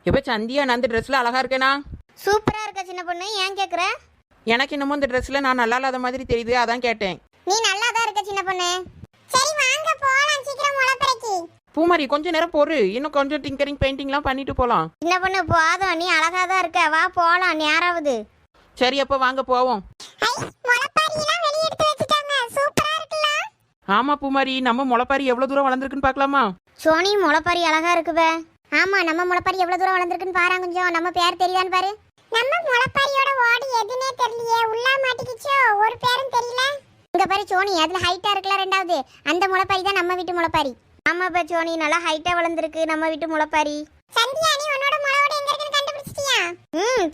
எப்ப சந்தியா நான் அந்த ட்ரெஸ்ல அழகா இருக்கேனா? சூப்பரா இருக்க சின்ன பொண்ணு. ஏன் கேக்குற? எனக்கு இன்னமும் இந்த ட்ரெஸ்ல நான் நல்லா இல்லாத மாதிரி தெரியுது, அதான் கேட்டேன். நீ நல்லா தான் இருக்க சின்ன பொண்ணு. சரி வாங்க போலாம், சீக்கிரம் முளைப்பறைக்கு. பூமாரி கொஞ்ச நேரம் பொறு, இன்னும் கொஞ்சம் டிங்கரிங் பெயிண்டிங்லாம் பண்ணிட்டு போலாம். சின்ன பொண்ணு போதும், நீ அழகா தான் இருக்க, வா போலாம் நேராவது. சரி அப்ப வாங்க போவோம். முளைப்பறையெல்லாம் வெளிய எடுத்து வச்சிட்டாங்க, சூப்பரா இருக்குல? ஆமா பூமாரி, நம்ம முளைப்பாரி எவ்வளவு தூரம் வளர்ந்துருக்குன்னு பார்க்கலாமா? சோனி முளைப்பாரி அழகா இருக்குவே. ஆமா, நம்ம முளைப்பாரி எவ்வளவு தூரம் வளர்ந்துருக்குன்னு பாரு, கொஞ்சம் நம்ம பேர் தெரியுதான்னு பாரு. நம்ம முளைப்பாரியோட ஓடி எதுனே தெரியலையே, உள்ள மாட்டிக்கிச்சோ, ஒரு பேரும் தெரியல. இங்க பாரு சோனி, அதுல ஹைட்டா இருக்குல ரெண்டாவது, அந்த முளைப்பாரி தான் நம்ம வீட்டு முளைப்பாரி. ஆமா பா சோனி, நல்லா ஹைட்டா வளர்ந்துருக்கு நம்ம வீட்டு முளைப்பாரி. சந்தியா, நீ உன்னோட முளையோட எங்க இருக்குன்னு கண்டுபிடிச்சிட்டியா?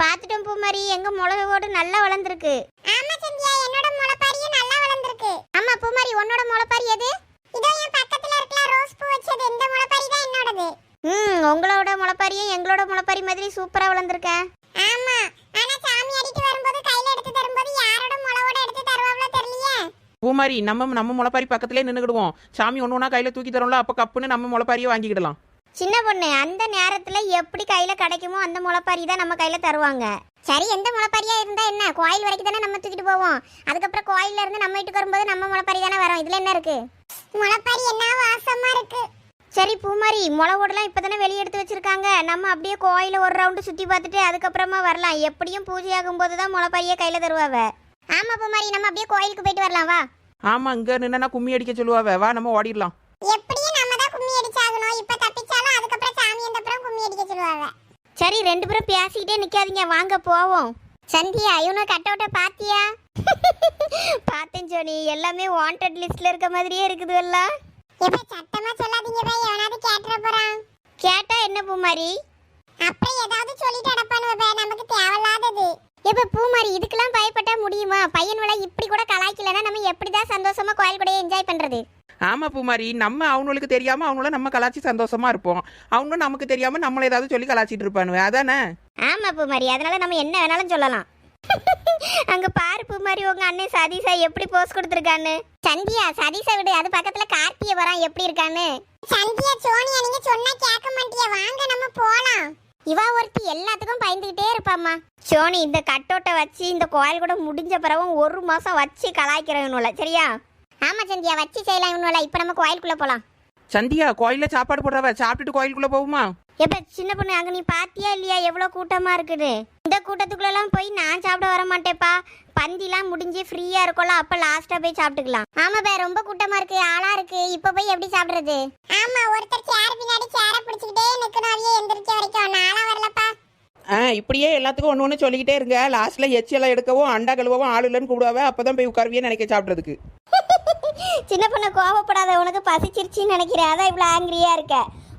பாத்துட்டோம் பூமாரி, எங்க முளையோட நல்லா வளர்ந்துருக்கு. ஆமா சந்தியா, என்னோட முளைப்பாரியும் நல்லா வளர்ந்துருக்கு. ஆமா பூமாரி, உன்னோட முளைப்பாரி எது? இதோ என் பக்கத்துல இருக்கல ரோஸ் பூ வச்சது, இந்த முளைப்பாரி தான் என்னோடது. உங்களோட முளைப்பாரியும் எங்களோட முளைப்பாரி மாதிரி சூப்பரா வளர்ந்துருக்க. ஆமா, ஆனா சாமி அடிட்டு வரும்போது கையில எடுத்து தரும்போது யாரோட முளையோட எடுத்து தருவாங்களோ தெரியலையே. பூமாரி, நம்ம முளைப்பாரி பக்கத்திலே நின்னுக்கிடுவோம். சாமி ஒண்ணு ஒண்ணா கையில தூக்கி தரோம்ல, அப்ப கப்புன்னு நம்ம முளைப்பாரியை வாங்கிக்கிடலாம். சின்ன பொண்ணு, அந்த நேரத்துல எப்படி கையில கிடைக்குமோ அந்த முளைப்பாரி தான் நம்ம கையில தருவாங்க. சரி, எந்த முளைப்பாரியா இருந்தா என்ன, கோயில் வரைக்கும் தானே நம்ம தூக்கிட்டு போவோம். அதுக்கப்புறம் கோயில்ல இருந்து நம்ம வீட்டுக்கு வரும்போது நம்ம முளைப்பாரி தானே வரும். இதுல என்ன இருக்கு? முளைப்பாரி என்ன வாசமா இருக்கு. சரி பூமாரி, முளைவோடலாம் இப்பதானே வெளியே எடுத்து வச்சிருக்காங்க. நம்ம அப்படியே கோயில ஒரு ரவுண்டு சுத்தி பார்த்துட்டு அதுக்கப்புறமா வரலாம். எப்படியும் பூஜை ஆகும் போதுதான் முளைப்பாரியை கையில தருவாவ. ஆமா பூமாரி, நம்ம அப்படியே கோயிலுக்கு போயிட்டு வரலாம் வா. ஆமா, இங்க நின்னா கும்மி அடிக்க சொல்லுவாவ, வா நம்ம ஓடிடலாம். எப்படியும் நம்ம தான் கும்மி அடிச்சாகணும். இப்ப தப்பிச்சாலும் அதுக்கப்புறம் சாமி வந்தப்புறம் கும்மி அடிக்க சொல்லுவாங்க. சரி, ரெண்டு பேரும் பேசிக்கிட்டே நிக்காதீங்க, வாங்க போவோம். சந்தியா, இவனை கட் அவுட்ட பாத்தியா? பார்த்தேன் சோனி, எல்லாமே வாண்டட் லிஸ்ட்ல இருக்க மாதிரியே இருக்குது எல்லாம். எப்ப சத்தமா சொல்லாதீங்க பை, எவனாவது கேட்ற போறான். கேட்டா என்ன பூமாரி? அப்புறம் ஏதாவது சொல்லிட்டு அடப்பானுவ பை, நமக்கு தேவையில்லாதது. எப்ப பூமாரி, இதுக்கெல்லாம் பயப்பட்டா முடியுமா? பையன் விட இப்படி கூட கலாய்க்கலன்னா நம்ம எப்படிதான் சந்தோஷமா கோயில் கூட என்ஜாய் பண்றது? ஆமா பூமாரி, நம்ம அவங்களுக்கு தெரியாம அவங்கள நம்ம கலாச்சி சந்தோஷமா இருப்போம். அவங்களும் நமக்கு தெரியாம நம்மள ஏதாவது சொல்லி கலாச்சிட்டு இருப்பானுவ, அதானே? ஆமா பூமாரி, அதனால நம்ம என்ன வேணாலும் சொல்லலாம். அங்க பாரு பூமாரி, உங்க அண்ணன் சதீஷா எப்படி போஸ் கொடுத்துருக்கான்னு. சந்தியா, சதீஷா விடு, அது பக்கத்துல கார்த்திய வரான், எப்படி இருக்கான்னு. சந்தியா, சோனியா, நீங்க சொன்னா கேட்க மாட்டியா? வாங்க நம்ம போலாம். இவா ஒருத்தி எல்லாத்துக்கும் பயந்துகிட்டே இருப்பாம்மா. சோனி, இந்த கட்டோட்டை வச்சு இந்த கோயில் கூட முடிஞ்ச பிறகு ஒரு மாசம் வச்சு கலாய்க்கிறவனுல, சரியா? ஆமா சந்தியா, வச்சு செய்யலாம் இவனுல. இப்ப நம்ம கோயிலுக்குள்ள போலாம். சந்தியா, கோயில்ல சாப்பாடு போடுறவ, சாப்பிட்டுட்டு கோயிலுக்குள்ள போகுமா? எப்ப சின்ன பொண்ணு, அங்க நீ பாத்தியா இல்லையா எவ்வளவு கூட்டமா இருக்குது? இந்த கூட்டத்துக்குள்ள எல்லாம் போய் நான் சாப்பிட வர மாட்டேப்பா. பந்திலாம் முடிஞ்சு ஃப்ரீயா இருக்கும்ல, அப்ப லாஸ்டா போய் சாப்பிட்டுக்கலாம். ஆமா பே, ரொம்ப கூட்டமா இருக்கு, ஆளா இருக்கு. இப்ப போய் எப்படி சாப்பிடுறது? ஆமா, ஒருத்தர் சேர் பின்னாடி சேர பிடிச்சிக்கிட்டே நிக்கணும், அவையே எந்திரிச்ச வரைக்கும். நாளா வரலப்பா. இப்படியே எல்லாத்துக்கும் ஒன்று ஒன்று சொல்லிக்கிட்டே இருங்க. லாஸ்ட்ல எச்சியெல்லாம் எடுக்கவும் அண்டா கழுவவும் ஆள் இல்லைன்னு கூடுவாவே, அப்பதான் போய் உட்காருவியே நினைக்க சாப்பிட்றதுக்கு. சின்ன பொண்ணு கோவப்படாத, உனக்கு பசிச்சிருச்சின்னு நினைக்கிறேன், அதான் இவ்வளவு ஆங்கிரியா இருக்க.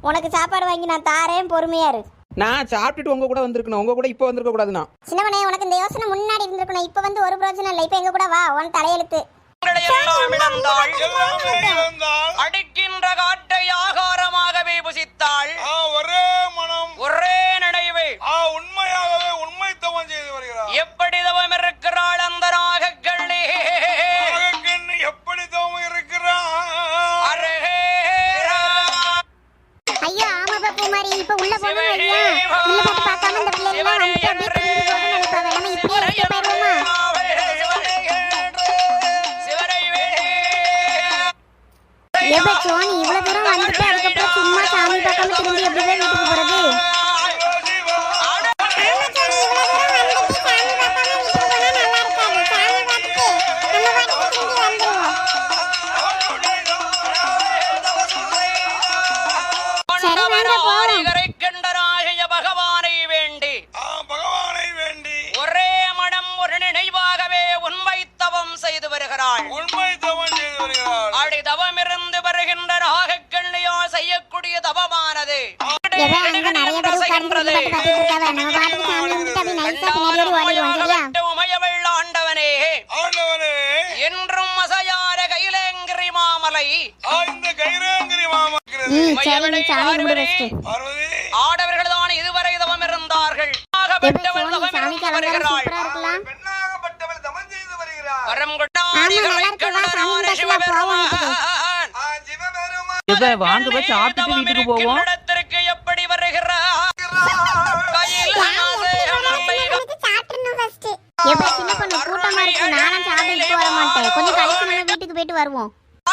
உனக்கு சாப்பாடு வாங்கி நான் தாரேன், பொறுமையா இரு. நான் சாப்பிட்டுட்டு உங்க கூட வந்திருக்கணும், உங்க கூட இப்போ வந்திருக்க கூடாதுண்ணா. சின்ன பொண்ணே, உனக்கு இந்த யோசனை முன்னாடி இருந்திருக்கணும். இப்ப வந்து ஒரு பிரயோஜனம் இல்லை. இப்ப எங்க கூட வா, உன் தலையெழுத்து. அடிக்கின்ற காட்டை ஆகாரமாகவே புசித்தாள். ஒரே மனம், ஒரே நினைவு. உண்மையாகவே உண்மை தவம் செய்து வருகிறார். எப்படி தவம் இருக்கிறாள் அந்த நாகக்கண்ணி? எப்படி தவம் இருக்கிறார்? ஐயோ ஆமாப்பா பூமாரி, இப்ப உள்ள போகணும் இல்லையா? உள்ள போய் பார்க்காம இந்த பிள்ளை எல்லாம் வந்து அப்படியே திரும்பி போகணும்னு நினைப்பாங்க. நம்ம இப்படியே இருக்க போயிருவோமா? எப்ப சோனி இவ்வளவு தூரம் வந்துட்டு அதுக்கப்புறம் சும்மா சாமி பார்க்காம திரும்பி எப்படிதான் வீட்டுக்கு போறது? பகவானை வேண்டி ஒரே மனம் ஒரு நினைவாகவே உண்மை தவம் செய்து வருகிறாள். உண்மை தவம் செய்து வருகிறார். அடி தவம் இருந்து வருகின்ற நாகக்கண்ணியோ செய்யக்கூடிய தவமானது ஆண்டவனே, என்றும் அசையாத கைலேங்கிரி மாமலை, ஆடவர்கள் தான் இதுவரை தவம் இருந்தார்கள். வாங்க சாப்பிட்டு வீட்டுக்கு போவோம். எப்படி வருகிறார்? சாப்பிட்டுட்டு வருவோம்.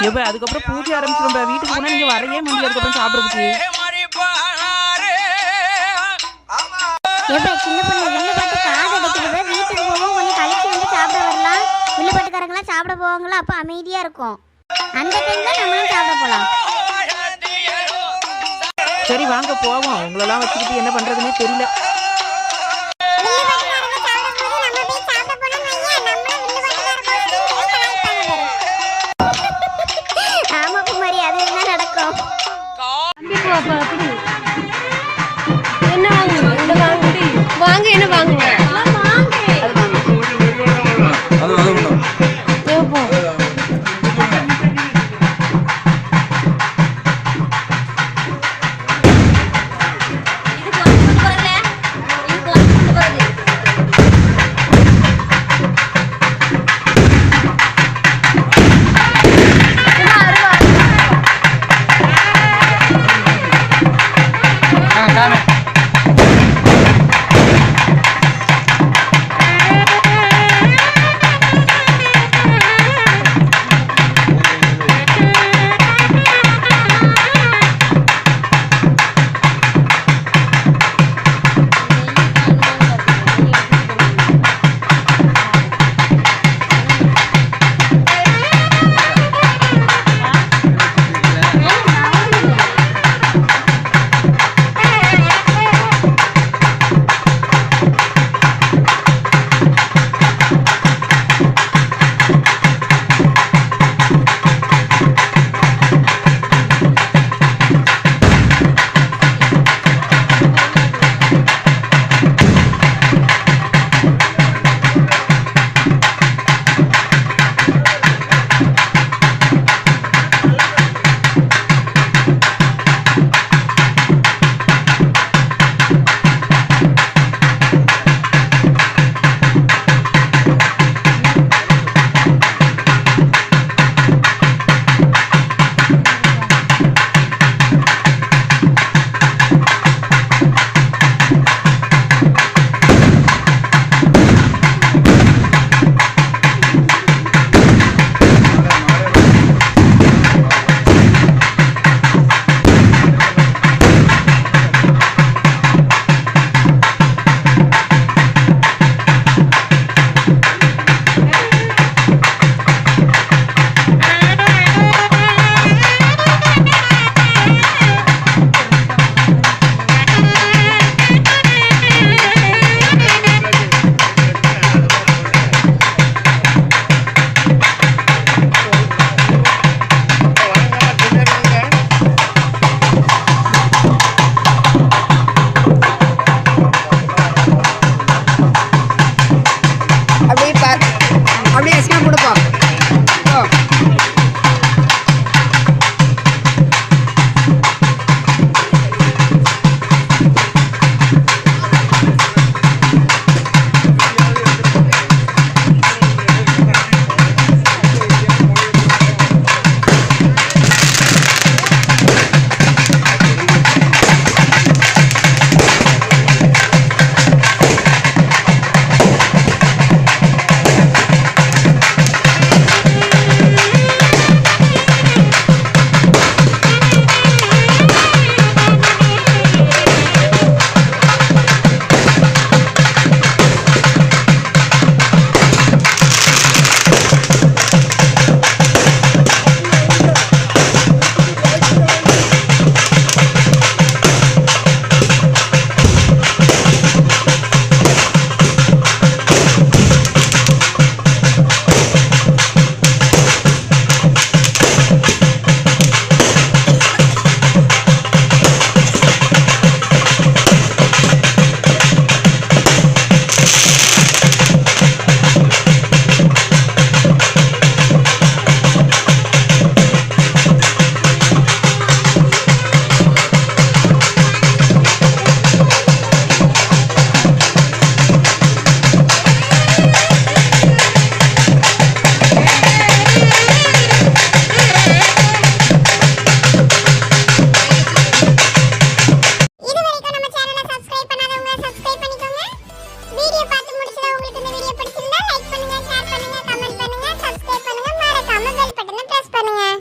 எப்ப அதுக்கப்புறம் பூஜை ஆரம்பிச்சிரும்பா. வீட்டுக்கு போனா நீங்க வரையே முடியாது அதுக்கப்புறம் சாப்பிடுறதுக்கு. எப்ப சின்ன பொண்ணு வில்லுப்பாட்டு காது அடைக்கிறது, வீட்டுக்கு போவோம் கொஞ்சம் கழிச்சு வந்து சாப்பிட வரலாம். வில்லுப்பாட்டுக்காரங்களாம் சாப்பிட போவாங்களா, அப்ப அமைதியா இருக்கும். அந்த டைம்ல நம்மளும் சாப்பிட போலாம். சரி வாங்க போவோம். உங்களெல்லாம் வச்சுக்கிட்டு என்ன பண்றதுன்னே தெரியல. ஆமா குமாரி, அது என்ன நடக்கும்? என்ன வாங்குங்க? வாங்க என்ன வாங்குங்க?